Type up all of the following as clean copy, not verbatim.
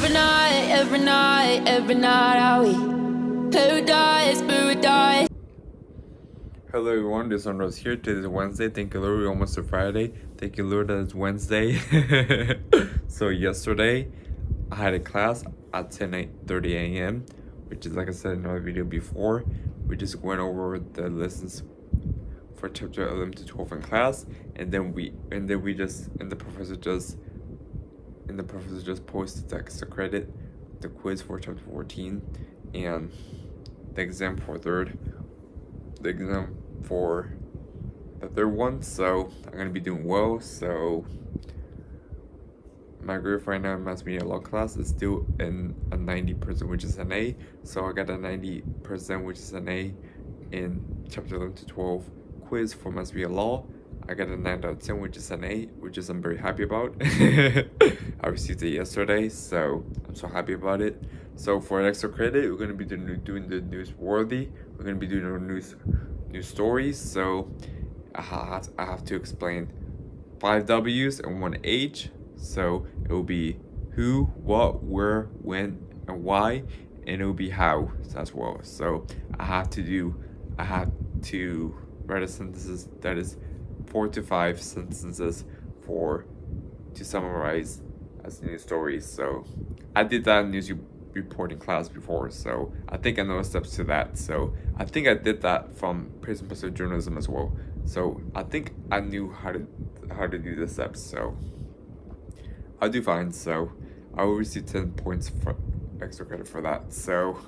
every night are we paradise. Hello everyone, this is Rose here. Today is Wednesday. Thank you Lord, we're almost to Friday. Thank you Lord that it's Wednesday. So yesterday I had a class at 10:30 a.m. which is, like I said in another video before, we just went over the lessons for chapter 11 to 12 in class, and then the professor just posted the extra credit, the quiz for chapter 14, and the exam for the third one. So I'm gonna be doing well. So my grade right now in mass media law class is still in a 90%, which is an A. So I got a 90%, which is an A, in chapter 11 to 12 quiz for mass media law. I got a 9 out of 10, which is an A, which is I'm very happy about. I received it yesterday, so I'm so happy about it. So for an extra credit, we're gonna be doing the newsworthy. We're gonna be doing our news stories. So I have to explain 5 W's and 1 H. So it will be who, what, where, when, and why, and it will be how as well. So I have to write a sentences that is 4 to 5 sentences to summarize as news stories. So I did that in news reporting class before, so I think I know the steps to that. So I think I did that from prison journalism as well. So I think I knew how to do the steps. So I'll do fine. So I will receive 10 points for extra credit for that. So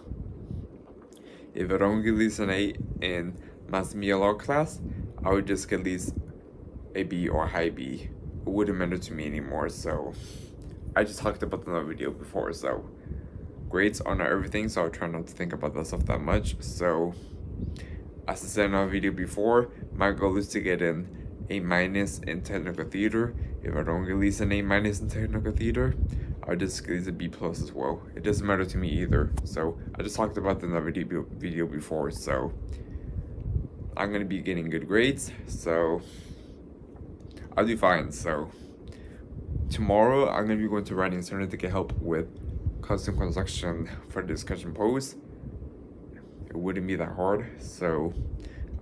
if I don't get at least an 8 in mass media law class, I would just get at least a B or a high B. It wouldn't matter to me anymore. So I just talked about in the video before. So grades are not everything, so I'll try not to think about that stuff that much. So as I said in our video before, my goal is to get an A- in technical theater. If I don't release an A- in technical theater, I'll just release a B+ as well. It doesn't matter to me either. So I just talked about that in the video before. So I'm gonna be getting good grades, so I'll do fine. So tomorrow I'm gonna be going to writing center to get help with custom construction for the discussion post. It wouldn't be that hard, so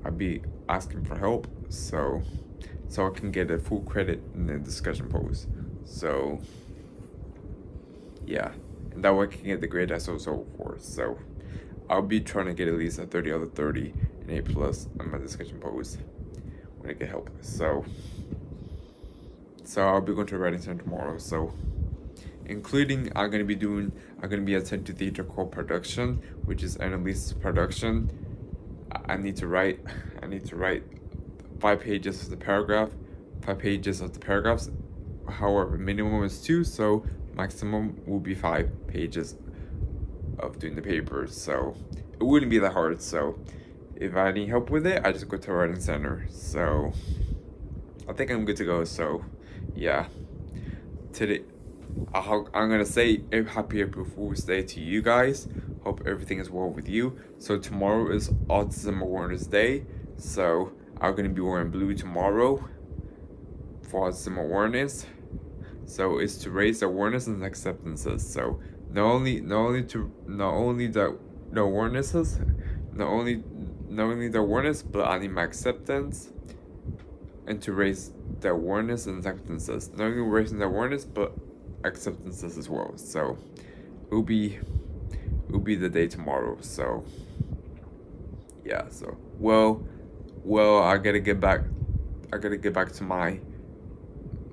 I'll be asking for help so I can get a full credit in the discussion post. So yeah, and that way I can get the grade I so for. So I'll be trying to get at least a 30 out of 30 and A+ on my discussion post when I get help. So I'll be going to writing center tomorrow. So including I'm gonna be attending to theater co-production, which is Annalise's production. I need to write 5 pages of the paragraphs. However, minimum is 2, so maximum will be 5 pages of doing the papers. So it wouldn't be that hard. So if I need help with it, I just go to writing center. So I think I'm good to go. So yeah, today I'm gonna say a happy April Fool's Day to you guys. Hope everything is well with you. So tomorrow is Autism Awareness Day. So I'm gonna be wearing blue tomorrow for autism awareness. So it's to raise awareness and acceptances. So not only the awareness, but I need my acceptance, and to raise the awareness and acceptances. Not only raising the awareness, but acceptances as well. So it will be the day tomorrow. So yeah. So well, I gotta get back to my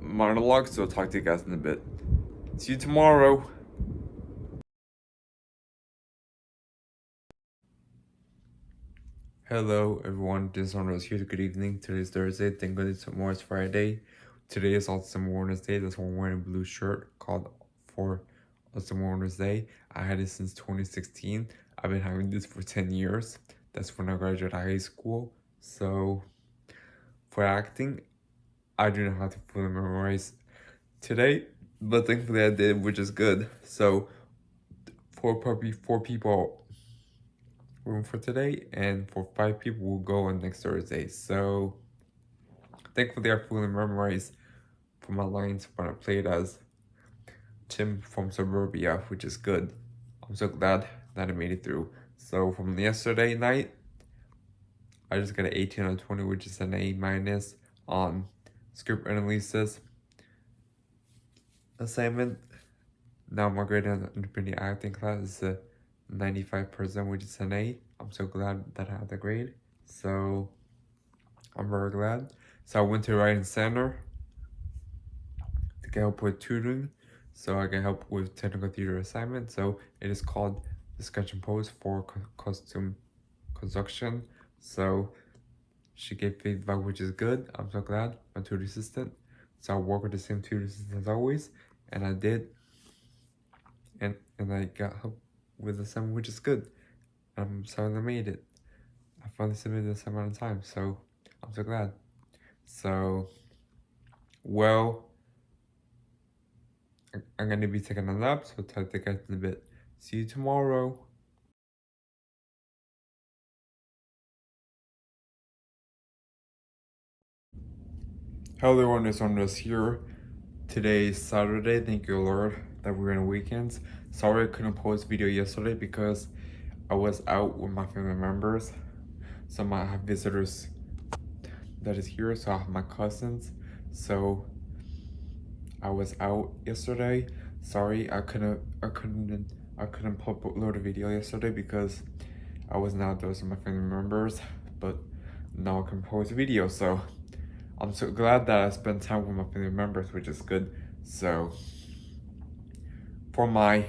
monologue. So I'll talk to you guys in a bit. See you tomorrow. Hello everyone, this is Rose here. Good evening. Today is Thursday. Thank God tomorrow is Friday. Today is Autism Awareness Day. That's why I'm wearing a blue shirt called for Autism Awareness Day. I had it since 2016. I've been having this for 10 years. That's when I graduated high school. So for acting, I do not have to fully memorize today, but thankfully I did, which is good. So probably 4 people room for today, and for 5 people will go on next Thursday. So thankfully I fully memorized for my lines when I played as Tim from Suburbia, which is good. I'm so glad that I made it through. So from yesterday night, I just got an 18 out of 20, which is an A minus on script analysis assignment. Now my grade on independent acting class is a 95%, which is an A. I'm so glad that I had the grade. So I'm very glad. So I went to writing center to get help with tutoring, so I can help with technical theater assignment. So it is called the sketch and pose for costume construction. So she gave feedback, which is good. I'm so glad. My tutor assistant. So I work with the same tutor assistant as always, and I did, and I got help with the assignment, which is good. I'm sorry I made it. I finally submitted this amount of time, so I'm so glad. So, well, I'm gonna be taking a nap, so talk to you guys in a bit. See you tomorrow. Hello everyone, it's Andres here. Today is Saturday, thank you Lord that we're in weekends. Sorry I couldn't post video yesterday because I was out with my family members. So I have visitors that is here, so I have my cousins. So I was out yesterday. Sorry I couldn't upload a video yesterday because I was not outdoors with my family members, but now I can post a video. So I'm so glad that I spent time with my family members, which is good. So for my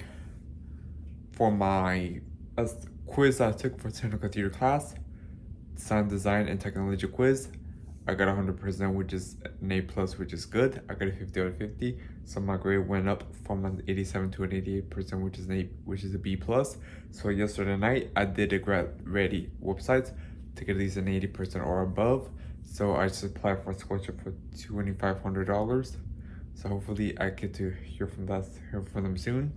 quiz I took for technical theater class, sound design and technology quiz, I got 100%, which is an A plus, which is good. I got a 50 out of 50, so my grade went up from an 87 to an 88%, which is a B plus. So yesterday night I did a grad ready website to get at least an 80% or above. So I just applied for a scholarship for $2,500. So hopefully I get to hear from them soon.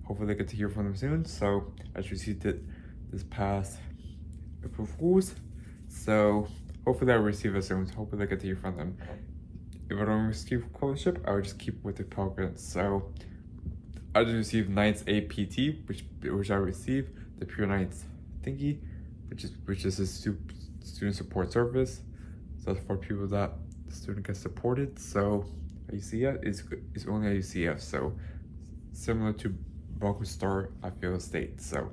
Hopefully I get to hear from them soon. So I just received it this past April Fools. So hopefully I receive it soon. So hopefully I get to hear from them. If I don't receive scholarship, I will just keep with the Pell Grant. So I just received Knights APT, which I received the Pure Knights thingy, which is a student support service. So that's for people that the student gets supported. So UCF is only at UCF. So similar to Bronco Star at Fayetteville State. So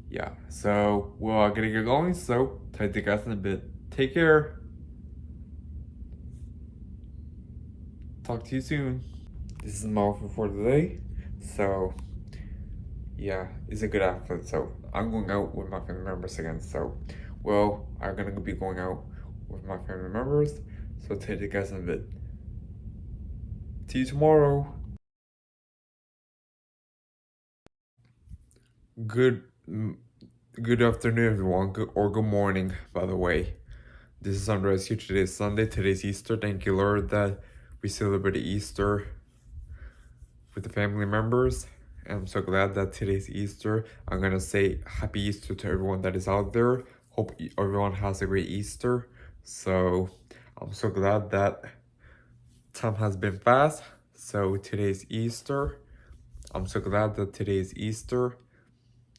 yeah, so well, I'm gonna get going. So talk to you guys in a bit. Take care. Talk to you soon. This is my outfit for today. So yeah, it's a good outfit. So I'm going out with my family members again. So well, I'm gonna be going out with my family members. So take you guys in a bit. See you tomorrow. Good afternoon, everyone. Good morning, by the way. This is Andres here. Today is Sunday. Today's Easter. Thank you, Lord, that we celebrated Easter with the family members. And I'm so glad that today's Easter. I'm gonna say Happy Easter to everyone that is out there. Hope everyone has a great Easter. So I'm so glad that time has been fast. So today's Easter. I'm so glad that today is Easter.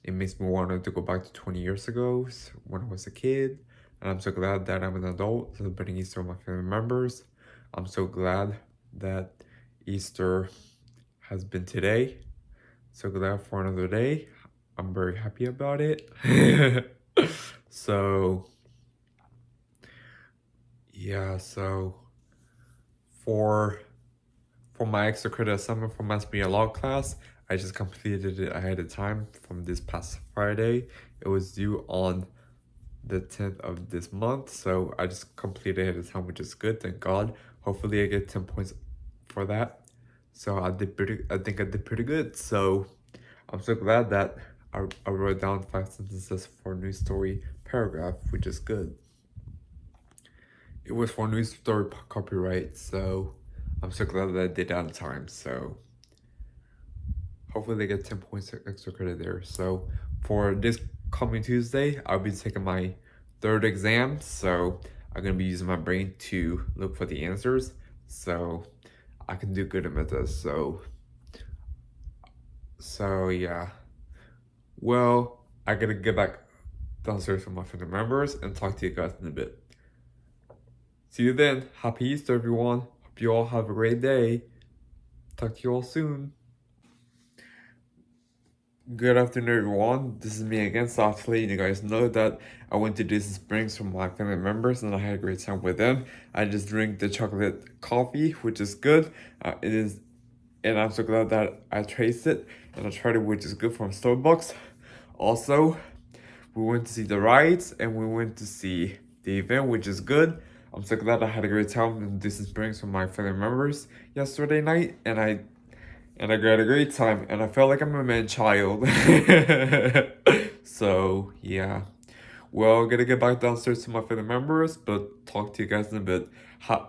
It makes me want to go back to 20 years ago when I was a kid. And I'm so glad that I'm an adult celebrating Easter with my family members. I'm so glad that Easter has been today. So glad for another day. I'm very happy about it. So yeah, so for my extra credit assignment for mass media law class, I just completed it ahead of time from this past Friday. It was due on the 10th of this month, so I just completed ahead of time, which is good, thank God. Hopefully I get 10 points for that. So I think I did pretty good. So I'm so glad that I wrote down 5 sentences for a news story paragraph, which is good. It was for news story copyright, so I'm so glad that I did that on time. So hopefully they get 10 points extra credit there. So for this coming Tuesday, I'll be taking my 3rd exam. So I'm gonna be using my brain to look for the answers, so I can do good at this. So So yeah. Well, I gotta get back downstairs with my family members and talk to you guys in a bit. See you then. Happy Easter, everyone. Hope you all have a great day. Talk to you all soon. Good afternoon, everyone. This is me again, softly. You guys know that I went to Disney Springs with my family members and I had a great time with them. I just drank the chocolate coffee, which is good. It is, and I'm so glad that I tasted it and I tried it, which is good from Starbucks. Also, we went to see the rides and we went to see the event, which is good. I'm so glad I had a great time in Disney Springs with my family members yesterday night, and I got a great time, and I felt like I'm a man child. So yeah, well, gonna get back downstairs to my family members, but talk to you guys in a bit.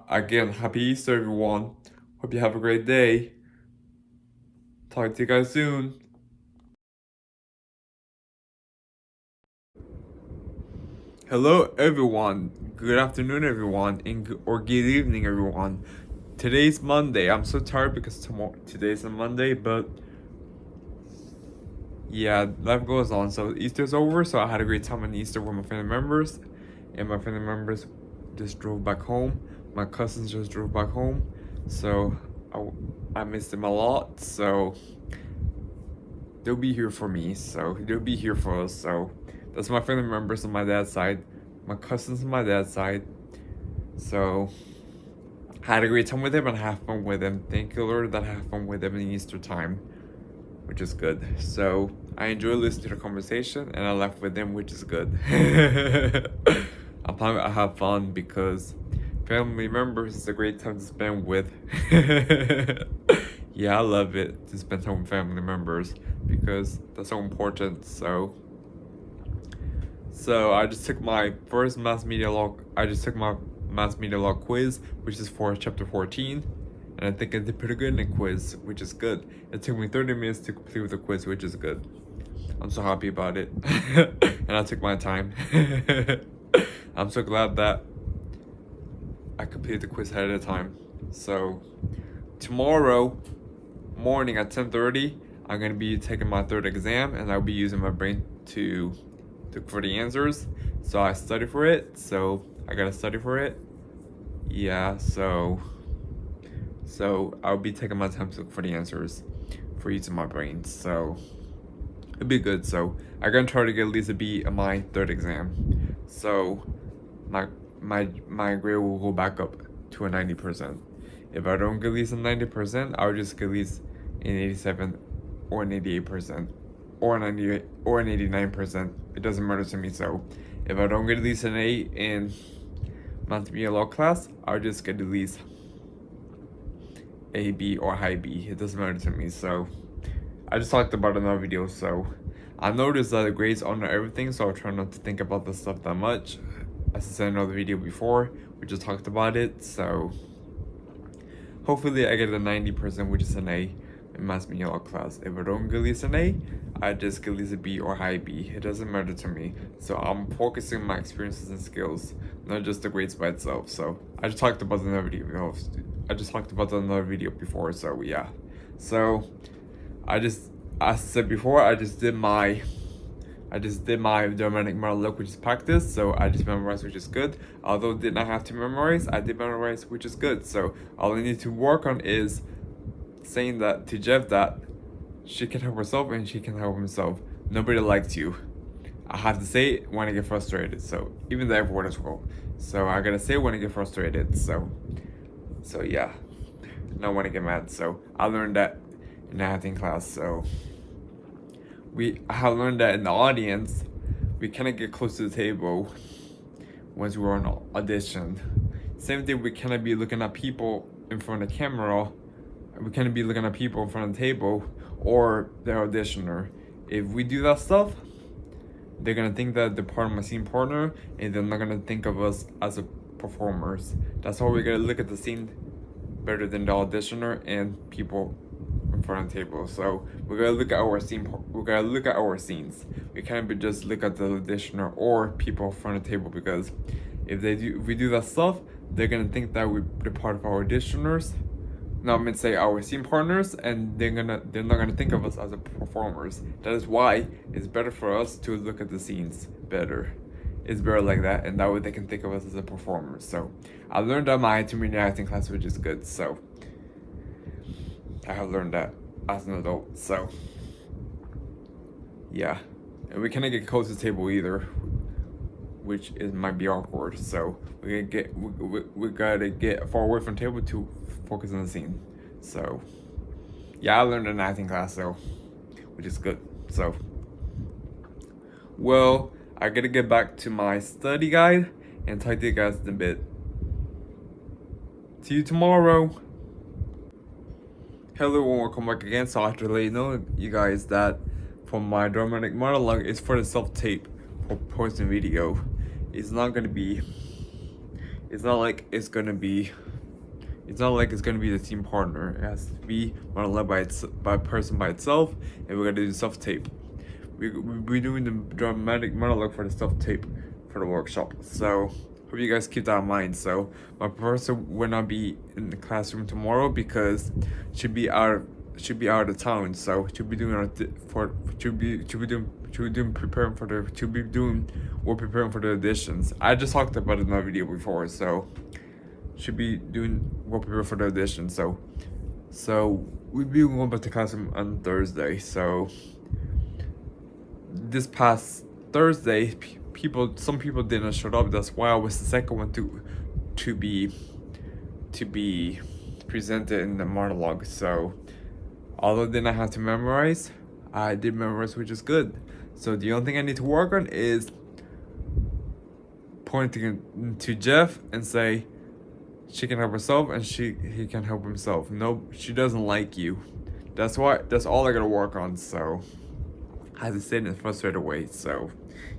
Again, happy Easter, everyone. Hope you have a great day. Talk to you guys soon. Hello, everyone. Good afternoon, everyone, or good evening, everyone. Today's Monday. I'm so tired because today's a Monday, but yeah, life goes on. So Easter's over, so I had a great time on Easter with my family members, and my family members just drove back home. My cousins just drove back home, so I missed them a lot. So they'll be here for me. So they'll be here for us. So that's my family members on my dad's side, my cousins on my dad's side. So I had a great time with them and I have fun with them. Thank you, Lord, that I have fun with them in Easter time, which is good. So I enjoy listening to the conversation and I laugh with them, which is good. I'm planning to have fun because family members is a great time to spend with. Yeah, I love it to spend time with family members because that's so important. So I just took my first mass media law. I just took my mass media law quiz, which is for chapter 14, and I think I did pretty good in the quiz, which is good. It took me 30 minutes to complete with the quiz, which is good. I'm so happy about it. And I took my time. I'm so glad that I completed the quiz ahead of time. So tomorrow morning at 10:30, I'm gonna be taking my third exam, and I'll be using my brain to look for the answers. So I study for it. So I gotta study for it. Yeah. So I'll be taking my time to look for the answers for using my brain. So it'll be good. So I'm gonna try to get at least a B on my third exam. So my grade will go back up to a 90%. If I don't get at least a 90%, I'll just get at least an 87 or an 88% or an 98 or an 89%. It doesn't matter to me. So if I don't get at least an A in math media law class, I'll just get at least A, B, or high B. It doesn't matter to me. So I just talked about it in another video. So I noticed that the grades are not everything, so I'll try not to think about this stuff that much. As I said in another video before, we just talked about it. So hopefully I get a 90%, which is an A in mass media law class. If I don't get at least an A, I just get at least a B or high B. It doesn't matter to me. So I'm focusing on my experiences and skills, not just the grades by itself. So I just talked about another video. I just talked about another video before. So yeah. So as I said before, I just did my dramatic monologue, which is practice. So I just memorized, which is good. Although did not have to memorize, I did memorize, which is good. So all I need to work on is saying that to Jeff that she can help herself and she can help himself. Nobody likes you. I have to say it when I get frustrated. So even though everyone is wrong. So I gotta say it when I get frustrated. So yeah. Not when I get mad. So I learned that in acting class. So I have learned that in the audience, we cannot get close to the table once we're on audition. Same thing, we cannot be looking at people in front of the camera. We cannot be looking at people in front of the table or the auditioner. If we do that stuff, they're gonna think that they're part of my scene partner, and they're not gonna think of us as a performers. That's why we gotta look at the scene better than the auditioner and people in front of the table. So we gotta look at our scene. We gotta look at our scenes. We can't be just look at the auditioner or people in front of the table, because if we do that stuff, they're gonna think that we're part of our auditioners. not meant to say our scene partners, and they're not gonna think of us as a performers. That is why it's better for us to look at the scenes better. It's better like that, and that way they can think of us as a performer. So I learned that in my intermediate acting class, which is good. So I have learned that as an adult. So yeah, and we cannot get close to the table either, which might be awkward. So we gotta get far away from the table to focus on the scene. So yeah, I learned in acting class though, which is good. So well, I gotta get back to my study guide and talk to you guys in a bit. See you tomorrow. Hello and welcome back again. So I have to let you guys that for my dramatic monologue is for the self-tape for posting video. It's not like it's gonna be the team partner. It has to be monologue by a person by itself, and we're gonna do self-tape. We're doing the dramatic monologue for the self-tape for the workshop. So hope you guys keep that in mind. So my professor will not be in the classroom tomorrow because she'll be out of town. So she'll be doing we're preparing for the auditions. I just talked about it in a video before. So we're preparing for the audition. So we'll be going back to classroom on Thursday. So this past Thursday, some people didn't show up. That's why I was the second one to be presented in the monologue. So although I didn't have to memorize, I did memorize, which is good. So the only thing I need to work on is pointing to Jeff and say she can help herself and he can help himself. No, she doesn't like you. That's all I gotta work on. So I had to say it in a frustrated way. So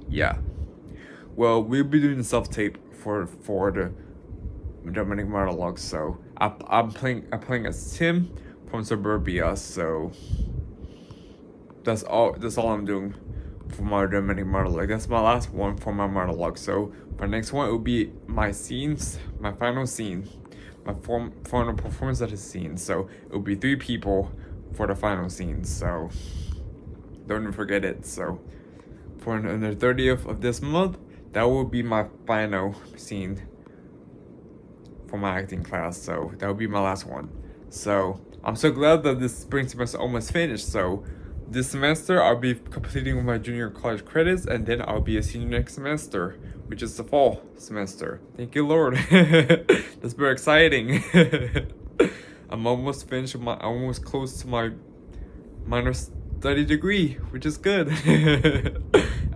yeah. Well, we'll be doing the self-tape for the dramatic monologue. So I'm playing as Tim from Suburbia. So that's all I'm doing for my dramatic monologue. That's my last one for my monologue. So my next one will be my final scene, my final performance of the scene. So it will be 3 people for the final scene. So don't even forget it. So on the 30th of this month, that will be my final scene for my acting class. So that will be my last one. So I'm so glad that this spring semester almost finished. So this semester I'll be completing with my junior college credits, and then I'll be a senior next semester, which is the fall semester. Thank you, Lord. That's very exciting. I'm almost close to my minor study degree, which is good.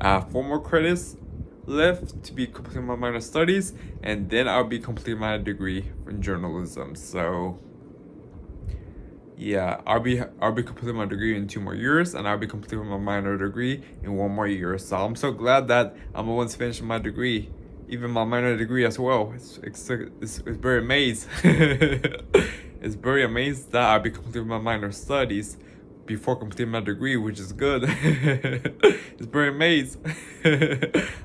4 more credits left to be completing my minor studies, and then I'll be completing my degree in journalism. So yeah, I'll be completing my degree in 2 more years, and I'll be completing my minor degree in 1 more year. So I'm so glad that I'm almost finishing my degree, even my minor degree as well. It's very amazed. It's very amazed that I'll be completing my minor studies before completing my degree, which is good. It's very amazed.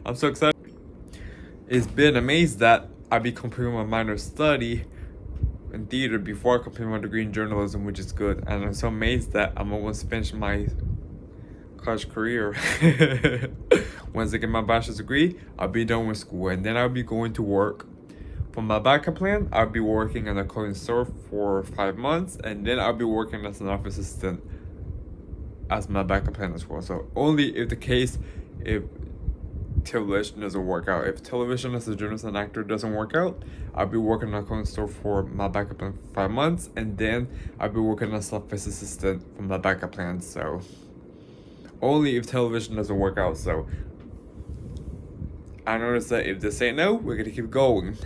I'm so excited. It's been amazed that I'll be completing my minor study in theater before I complete my degree in journalism, which is good. And I'm so amazed that I'm almost finished my college career. Once I get my bachelor's degree, I'll be done with school, and then I'll be going to work. For my backup plan, I'll be working in a clothing store for 5 months, and then I'll be working as an office assistant as my backup plan as well. So only if television doesn't work out. If television as a journalist and actor doesn't work out, I'll be working in a clothing store for my backup plan for 5 months, and then I'll be working as an office assistant for my backup plan. So only if television doesn't work out. So I noticed that if they say no, we're gonna keep going,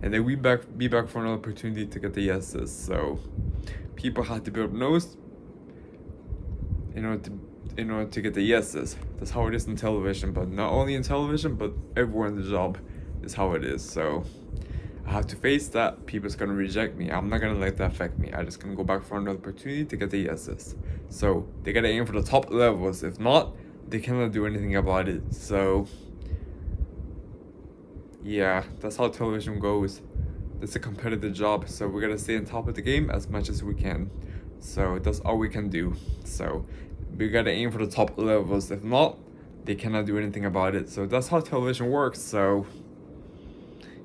and then we be back for another opportunity to get the yeses. So people have to build no's in order to get the yeses. That's how it is in television, but not only in television, but everywhere in the job is how it is. So I have to face that. People's gonna reject me. I'm not gonna let that affect me. I'm just gonna go back for another opportunity to get the yeses. So they gotta aim for the top levels. If not, they cannot do anything about it. So yeah, that's how television goes. it's a competitive job, so we gotta stay on top of the game as much as we can. So that's all we can do. So we gotta aim for the top levels. If not, they cannot do anything about it. So that's how television works. So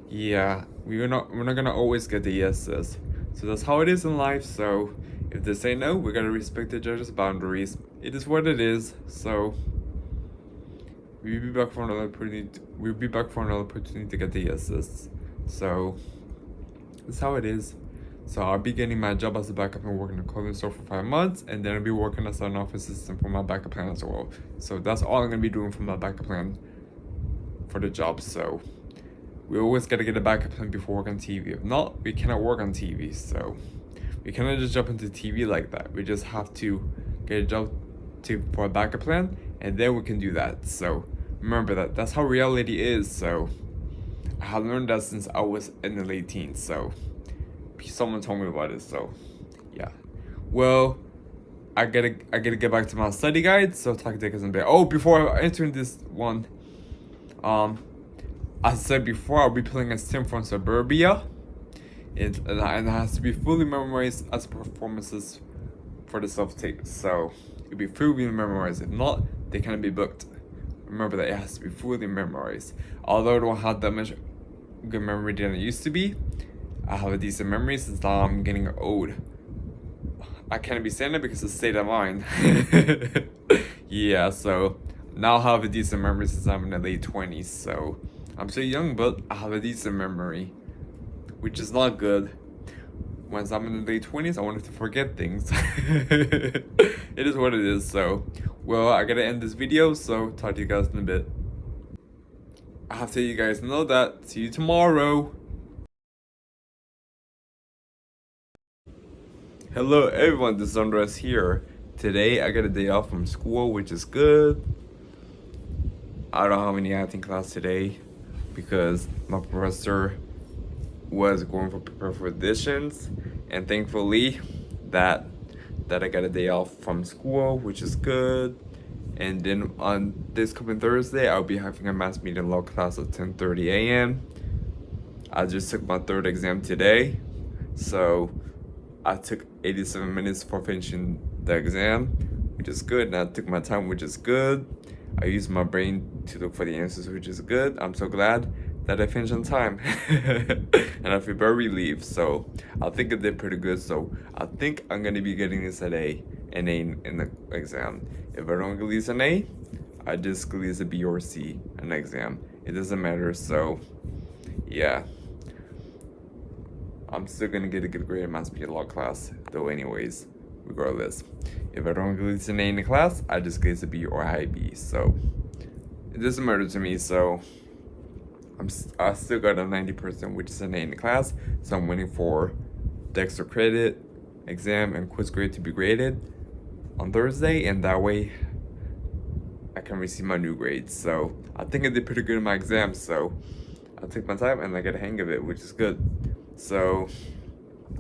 yeah, we're not gonna always get the yeses. So that's how it is in life. So if they say no, we gotta respect the judges' boundaries. It is what it is. So we'll be back for another opportunity. We'll be back for another opportunity to get the yeses. So that's how it is. So I'll be getting my job as a backup and working in a clothing store for 5 months, and then I'll be working as an office assistant for my backup plan as well. So that's all I'm gonna be doing for my backup plan for the job. So we always gotta get a backup plan before working on TV. If not, we cannot work on TV. So we cannot just jump into TV like that. We just have to get a job for a backup plan, and then we can do that. So remember that that's how reality is. So I have learned that since I was in the late teens. So someone told me about it. So yeah, well, I gotta get back to my study guide. So talk to you guys in a bit. Oh, before entering this one, as I said before, I'll be playing as Tim from Suburbia. And it has to be fully memorized as performances for the self-tape. So it'll be fully memorized. If not, they cannot be booked. Remember that it has to be fully memorized. Although I don't have that much good memory than it used to be, I have a decent memory since now I'm getting old. I can't be saying that because it's state of mind. Yeah, so now I have a decent memory since I'm in the late 20s. So I'm still young, but I have a decent memory, which is not good. Once I'm in the late 20s, I wanted to forget things. It is what it is. So, well, I gotta end this video. So talk to you guys in a bit. I have to let you guys know that. See you tomorrow. Hello everyone, this is Andres here. Today I got a day off from school, which is good. I don't have any acting class today because my professor was going for prepare for auditions, and thankfully that I got a day off from school, which is good. And then on this coming Thursday, I'll be having a mass media law class at 10:30 a.m. I just took my third exam today, so I took 87 minutes for finishing the exam, which is good. And I took my time, which is good. I used my brain to look for the answers, which is good. I'm so glad that I finished on time. And I feel very relieved. So I think I did pretty good. So I think I'm gonna be getting this an A in the exam. If I don't get this an A, I just get this a B or C in the exam. It doesn't matter. So yeah, I'm still gonna get a good grade in mass media law class, though. Anyways, regardless, if I don't get an A in the class, I just get a B or high B. So it doesn't matter to me. So I still got a 90%, which is an A in the class. So I'm waiting for the extra credit, exam, and quiz grade to be graded on Thursday, and that way I can receive my new grades. So I think I did pretty good in my exam. So I took my time and I got a hang of it, which is good. So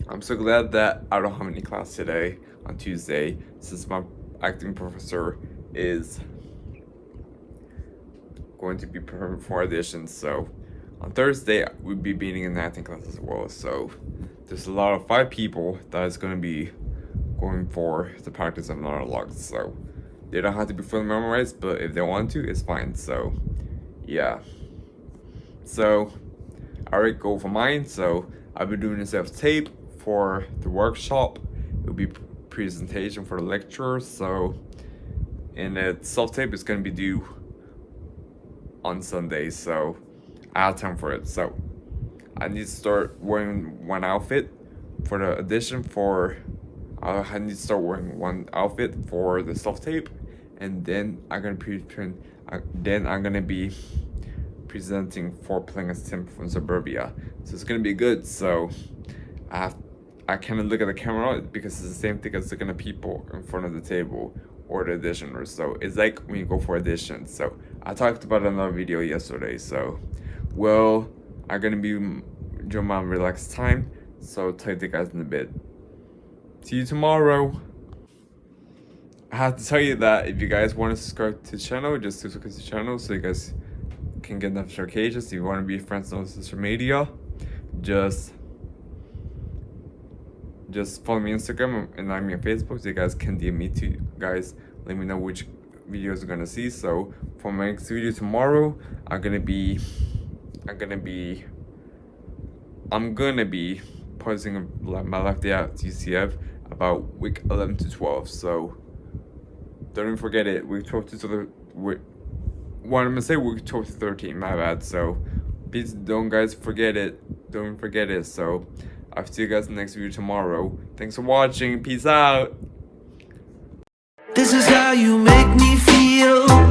I'm so glad that I don't have any class today on Tuesday, since my acting professor is going to be preparing for auditions. So on Thursday we'll be being in the acting class as well. So there's a lot of 5 people that is going to be going for the practice of monologues. So they don't have to be fully memorized, but if they want to, it's fine. So yeah, so I already go for mine. So I'll be doing a self-tape for the workshop. It'll be presentation for the lecture. So in the self-tape, it's gonna be due on Sunday. So I have time for it. So I need to start wearing one outfit for the audition for. I need to start wearing one outfit for the self-tape, and then I'm gonna be presenting for playing as Tim from Suburbia. So it's gonna be good. So I kind of look at the camera because it's the same thing as looking at people in front of the table or the auditioners. So it's like when you go for auditions. So I talked about it in another video yesterday. So well, I'm gonna be enjoying my relaxed time. So tell you guys in a bit. See you tomorrow. I have to tell you that if you guys want to subscribe to the channel, just subscribe to the channel so you guys can get notifications. If you want to be friends on social media, just just follow me on Instagram and I'm on Facebook, so you guys can DM me too, guys. Let me know which videos you're gonna see. So for my next video tomorrow, I'm gonna be posting my life day at UCF about week 11 to 12. So don't even forget it. Week 12 to week 12 to 13. My bad. So please don't guys forget it. Don't forget it. So I'll see you guys in the next video tomorrow. Thanks for watching. Peace out. This is how you make me feel.